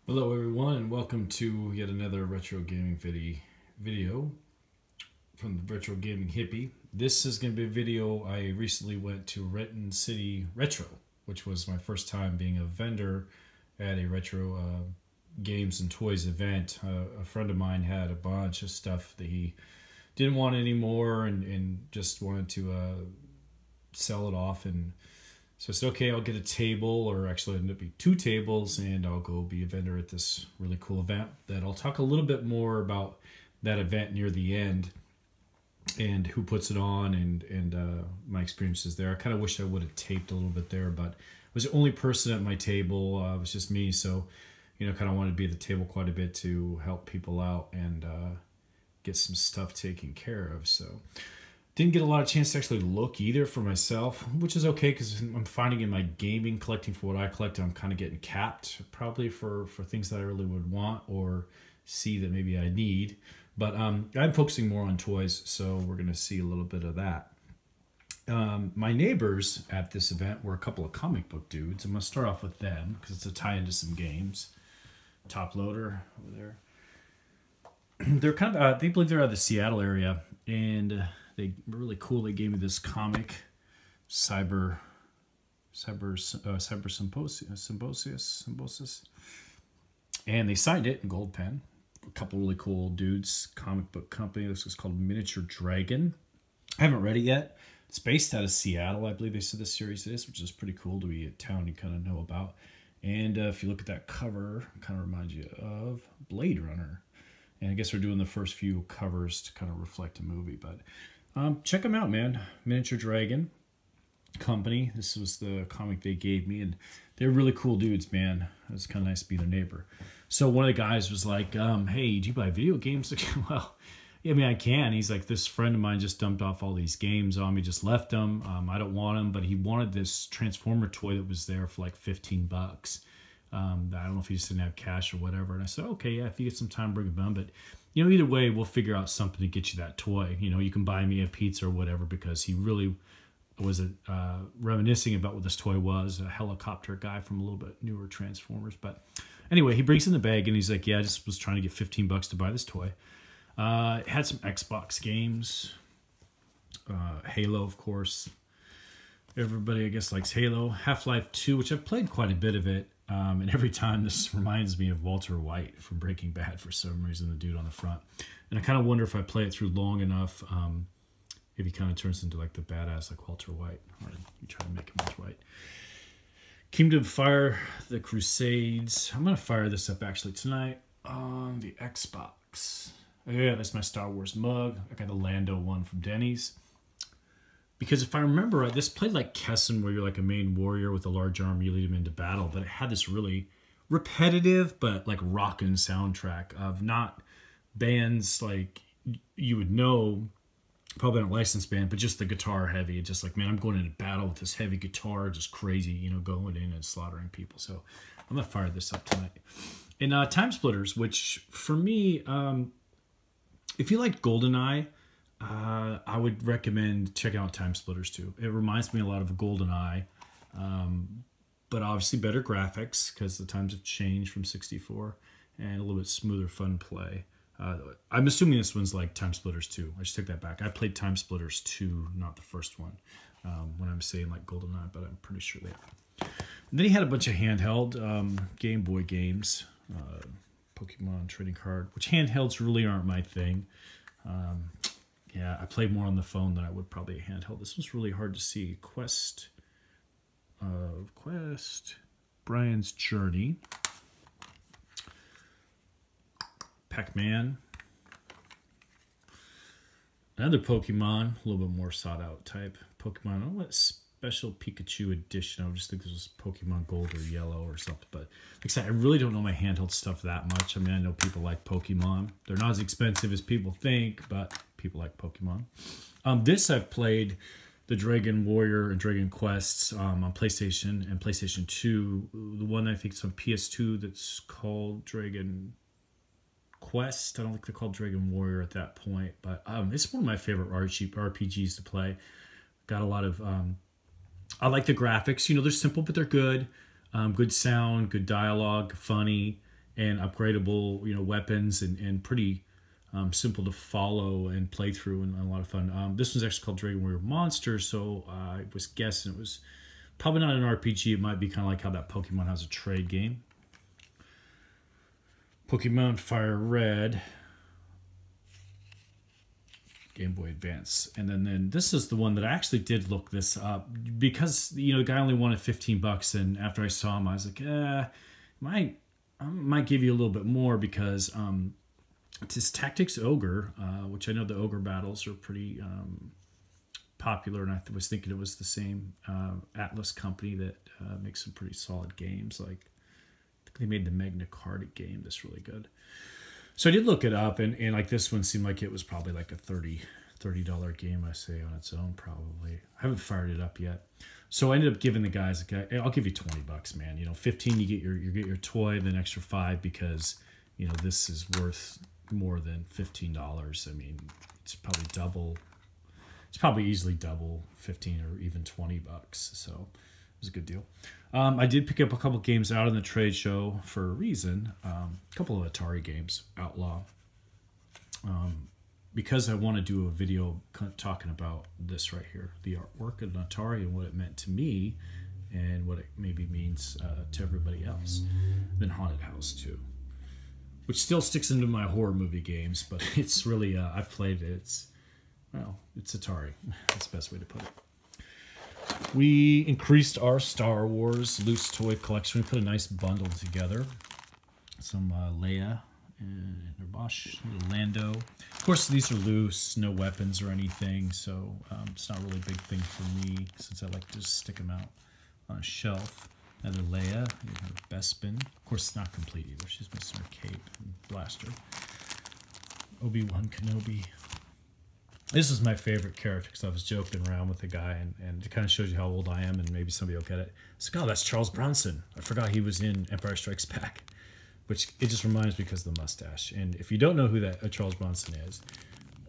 Hello everyone and welcome to yet another retro gaming video from the Retro Gaming Hippie. This is going to be a video. I recently went to Renton City Retro, which was my first time being a vendor at a retro games and toys event. A friend of mine had a bunch of stuff that he didn't want anymore and just wanted to sell it off, and so I said, okay, I'll get a table, or actually it ended up being two tables, and I'll go be a vendor at this really cool event that I'll talk a little bit more about that event near the end and who puts it on and my experiences there. I kind of wish I would have taped a little bit there, but I was the only person at my table. It was just me, so kind of wanted to be at the table quite a bit to help people out and get some stuff taken care of. So didn't get a lot of chance to actually look either for myself, which is okay because I'm finding in my gaming collecting for what I collect, I'm kind of getting capped probably for things that I really would want or see that maybe I need. But I'm focusing more on toys, so we're going to see a little bit of that. My neighbors at this event were a couple of comic book dudes. I'm going to start off with them because it's a tie into some games. Top loader over there. They're kind of, they believe they're out of the Seattle area, and they were really cool. They gave me this comic, Cyber Symbiosis, and they signed it in gold pen. A couple really cool dudes. Comic book company. This is called Miniature Dragon. I haven't read it yet. It's based out of Seattle, I believe they said this series is, which is pretty cool to be a town you kind of know about. And if you look at that cover, it kind of reminds you of Blade Runner. And I guess they're doing the first few covers to kind of reflect a movie, but check them out, man. Miniature Dragon Company. This was the comic they gave me, and they're really cool dudes, man. It's kind of nice to be their neighbor. So one of the guys was like, hey, do you buy video games? Well, yeah, I mean, I can. He's like, this friend of mine just dumped off all these games on me, just left them. I don't want them, but he wanted this Transformer toy that was there for like 15 bucks. I don't know if he just didn't have cash or whatever. And I said, okay, yeah, if you get some time, bring them on. But, either way, we'll figure out something to get you that toy. You can buy me a pizza or whatever, because he really was reminiscing about what this toy was, a helicopter guy from a little bit newer Transformers. But anyway, he brings in the bag, and he's like, yeah, I just was trying to get 15 bucks to buy this toy. It had some Xbox games, Halo, of course. Everybody, I guess, likes Halo. Half-Life 2, which I've played quite a bit of it. And every time this reminds me of Walter White from Breaking Bad for some reason, the dude on the front. And I kind of wonder if I play it through long enough, if he kind of turns into like the badass like Walter White, or you try to make him Walter White. Kingdom of Fire, The Crusades. I'm going to fire this up actually tonight on the Xbox. Oh, yeah, that's my Star Wars mug. I got the Lando one from Denny's. Because if I remember right, this played like Kessen, where you're like a main warrior with a large arm, you lead him into battle, but it had this really repetitive but like rockin' soundtrack of not bands like you would know, probably not a licensed band, but just the guitar heavy. It's just like, man, I'm going into battle with this heavy guitar, just crazy, going in and slaughtering people. So I'm gonna fire this up tonight. And Time Splitters, which for me, if you like GoldenEye, I would recommend checking out Time Splitters too. It reminds me a lot of GoldenEye, but obviously better graphics because the times have changed from 64, and a little bit smoother fun play. I'm assuming this one's like Time Splitters 2. I just take that back. I played Time Splitters 2, not the first one, when I'm saying like GoldenEye, but I'm pretty sure they are. And then he had a bunch of handheld Game Boy games, Pokemon trading card, which handhelds really aren't my thing. Yeah, I played more on the phone than I would probably a handheld. This was really hard to see. Quest, Brian's Journey, Pac-Man, another Pokemon, a little bit more sought-out type Pokemon. I don't know what special Pikachu edition. I would just think this was Pokemon Gold or Yellow or something. But like I said, I really don't know my handheld stuff that much. I mean, I know people like Pokemon. They're not as expensive as people think, but people like Pokemon. This I've played the Dragon Warrior and Dragon Quests on PlayStation and PlayStation 2. The one I think is on PS2 that's called Dragon Quest. I don't think they're called Dragon Warrior at that point, but it's one of my favorite RPGs to play. Got a lot of I like the graphics. They're simple, but they're good. Good sound, good dialogue, funny. and upgradable, weapons and pretty simple to follow and play through and a lot of fun. This one's actually called Dragon Warrior Monsters, so I was guessing it was probably not an RPG. It might be kind of like how that Pokemon has a trade game. Pokemon Fire Red, Game Boy Advance. And then this is the one that I actually did look this up because, the guy only wanted $15, and after I saw him, I was like, I might give you a little bit more because it's his Tactics Ogre, which I know the Ogre battles are pretty popular, and I was thinking it was the same Atlas company that makes some pretty solid games. Like, I think they made the Magna Carta game that's really good. So I did look it up, and like this one seemed like it was probably like a $30 game, I say, on its own, probably. I haven't fired it up yet. So I ended up giving the guys, I'll give you $20, man. 15, you get your toy, then extra $5 because, this is worth more than $15. I mean, it's probably double. It's probably easily double 15 or even $20. So it was a good deal. I did pick up a couple games out in the trade show for a reason. A couple of Atari games, Outlaw. Because I want to do a video talking about this right here, the artwork of an Atari and what it meant to me and what it maybe means to everybody else. Then Haunted House too, which still sticks into my horror movie games, but it's really, I've played it. It's Atari. That's the best way to put it. We increased our Star Wars loose toy collection. We put a nice bundle together. Some Leia and her Bosch, Lando. Of course, these are loose, no weapons or anything, so it's not really a big thing for me since I like to just stick them out on a shelf. Another Leia, her Bespin. Of course, it's not complete either. She's missing her cape and blaster. Obi-Wan Kenobi. This is my favorite character because I was joking around with the guy, and it kind of shows you how old I am, and maybe somebody will get it. It's like, oh, that's Charles Bronson. I forgot he was in Empire Strikes Back, which it just reminds me because of the mustache. And if you don't know who that Charles Bronson is,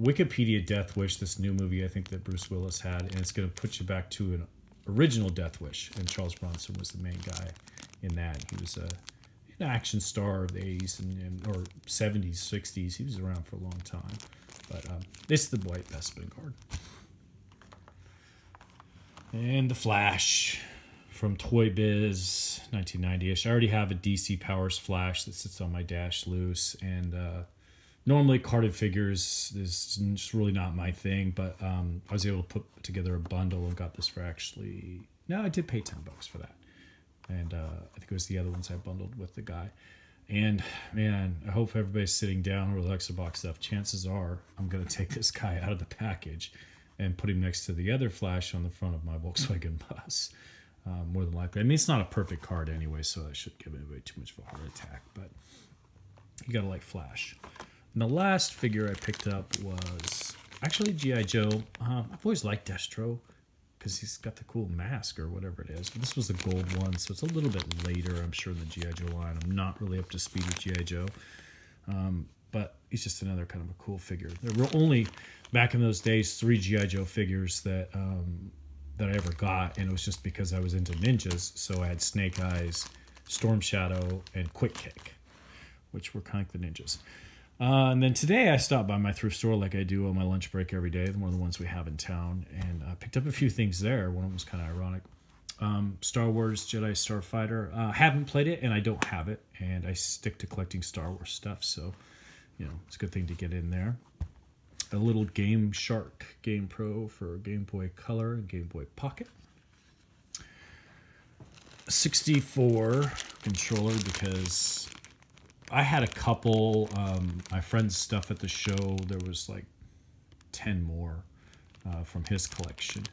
Wikipedia Death Wish, this new movie I think that Bruce Willis had, and it's going to put you back to an original Death Wish, and Charles Bronson was the main guy in that. He was an action star of the 80s or 70s, 60s. He was around for a long time. But this is the white Bespin card. And the Flash from Toy Biz, 1990-ish. I already have a DC Powers Flash that sits on my dash loose. And normally carded figures is just really not my thing. But I was able to put together a bundle and got this for actually... No, I did pay $10 for that. And I think it was the other ones I bundled with the guy. And, man, I hope everybody's sitting down with Alexa box stuff. Chances are I'm going to take this guy out of the package and put him next to the other Flash on the front of my Volkswagen bus. More than likely. I mean, it's not a perfect card anyway, so I shouldn't give anybody too much of a heart attack. But you got to like Flash. And the last figure I picked up was actually G.I. Joe. I've always liked Destro because he's got the cool mask or whatever it is. But this was the gold one, so it's a little bit later, I'm sure, in the G.I. Joe line. I'm not really up to speed with G.I. Joe. But he's just another kind of a cool figure. There were only, back in those days, 3 G.I. Joe figures that I ever got, and it was just because I was into ninjas. So I had Snake Eyes, Storm Shadow, and Quick Kick, which were kind of like the ninjas. And then today I stopped by my thrift store like I do on my lunch break every day, one of the ones we have in town, and I picked up a few things there. One of them was kind of ironic. Star Wars Jedi Starfighter. I haven't played it, and I don't have it, and I stick to collecting Star Wars stuff, so, it's a good thing to get in there. A little Game Shark Game Pro for Game Boy Color and Game Boy Pocket. 64 controller because... I had a couple, my friend's stuff at the show. There was like 10 more from his collection.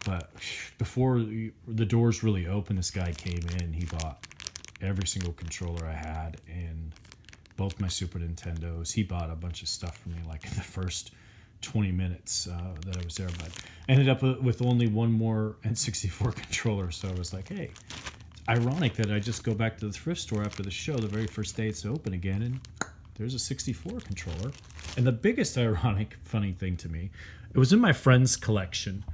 But before the doors really opened, this guy came in. He bought every single controller I had and both my Super Nintendos. He bought a bunch of stuff for me like in the first 20 minutes that I was there. But I ended up with only one more N64 controller. So I was like, hey... Ironic that I just go back to the thrift store after the show, the very first day it's open again, and there's a 64 controller. And the biggest ironic, funny thing to me, it was in my friend's collection,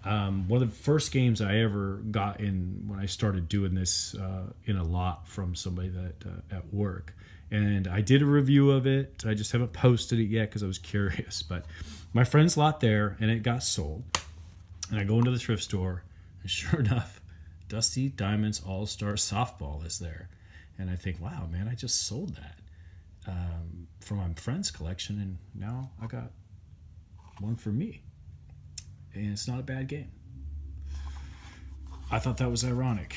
One of the first games I ever got in when I started doing this in a lot from somebody that at work. And I did a review of it. I just haven't posted it yet because I was curious. But my friend's lot there, and it got sold. And I go into the thrift store, and sure enough, Dusty Diamonds All-Star Softball is there. And I think, wow, man, I just sold that from my friend's collection, and now I got one for me. And it's not a bad game. I thought that was ironic.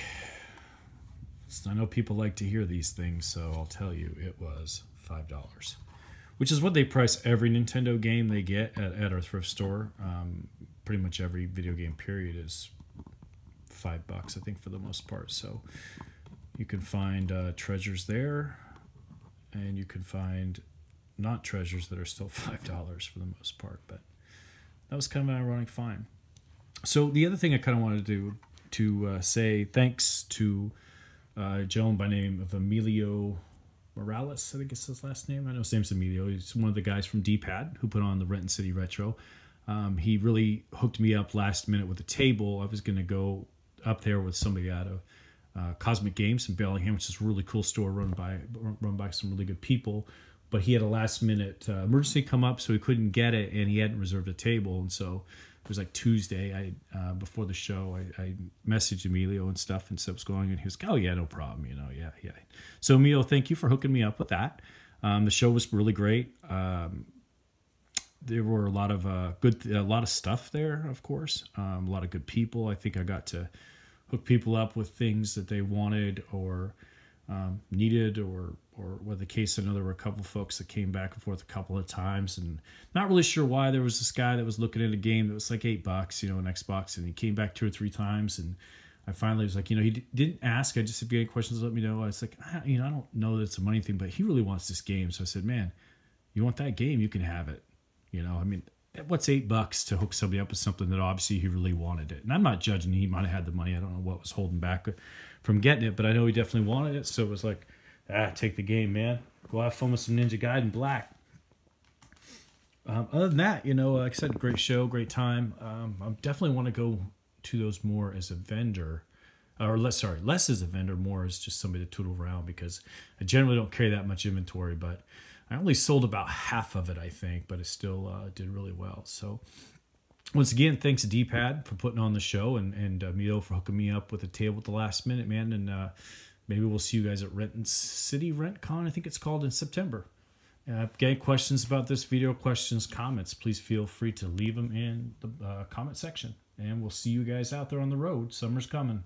I know people like to hear these things, so I'll tell you, it was $5, which is what they price every Nintendo game they get at our thrift store. Pretty much every video game period is $5, I think, for the most part. So you can find treasures there, and you can find not treasures that are still $5 for the most part. But that was kind of an ironic find. So the other thing I kind of wanted to say thanks to a gentleman by the name of Emilio Morales, I think it's his last name. I know his name's Emilio. He's one of the guys from D-Pad who put on the Renton City Retro. He really hooked me up last minute with a table. I was going to go up there with somebody out of Cosmic Games in Bellingham, which is a really cool store run by some really good people. But he had a last minute emergency come up, so he couldn't get it, and he hadn't reserved a table. And so it was like Tuesday. Before the show, I messaged Emilio and stuff and said what's going on. And he was like, oh, yeah, no problem. You know, yeah. So, Emilio, thank you for hooking me up with that. The show was really great. There were a lot of stuff there, of course. A lot of good people. I think I got to hook people up with things that they wanted or needed, or what the case. I know there were a couple folks that came back and forth a couple of times, and not really sure why. There was this guy that was looking at a game that was like $8, an Xbox, and he came back 2 or 3 times, and I finally was like, he didn't ask. I just, if you had any questions, let me know. I was like, I don't know that it's a money thing, but he really wants this game. So I said, man, you want that game? You can have it. What's $8 to hook somebody up with something that obviously he really wanted it? And I'm not judging. He might have had the money. I don't know what was holding back from getting it, but I know he definitely wanted it. So it was like, take the game, man. Go have fun with some Ninja Gaiden Black. Other than that, like I said, great show, great time. I definitely want to go to those more as a vendor. Less as a vendor, more as just somebody to tootle around, because I generally don't carry that much inventory, but I only sold about half of it, I think, but it still did really well. So once again, thanks to D-Pad for putting on the show, and Emilio for hooking me up with a table at the last minute, man. And maybe we'll see you guys at Renton City RentCon, I think it's called, in September. Get questions about this video, questions, comments, please feel free to leave them in the comment section. And we'll see you guys out there on the road. Summer's coming.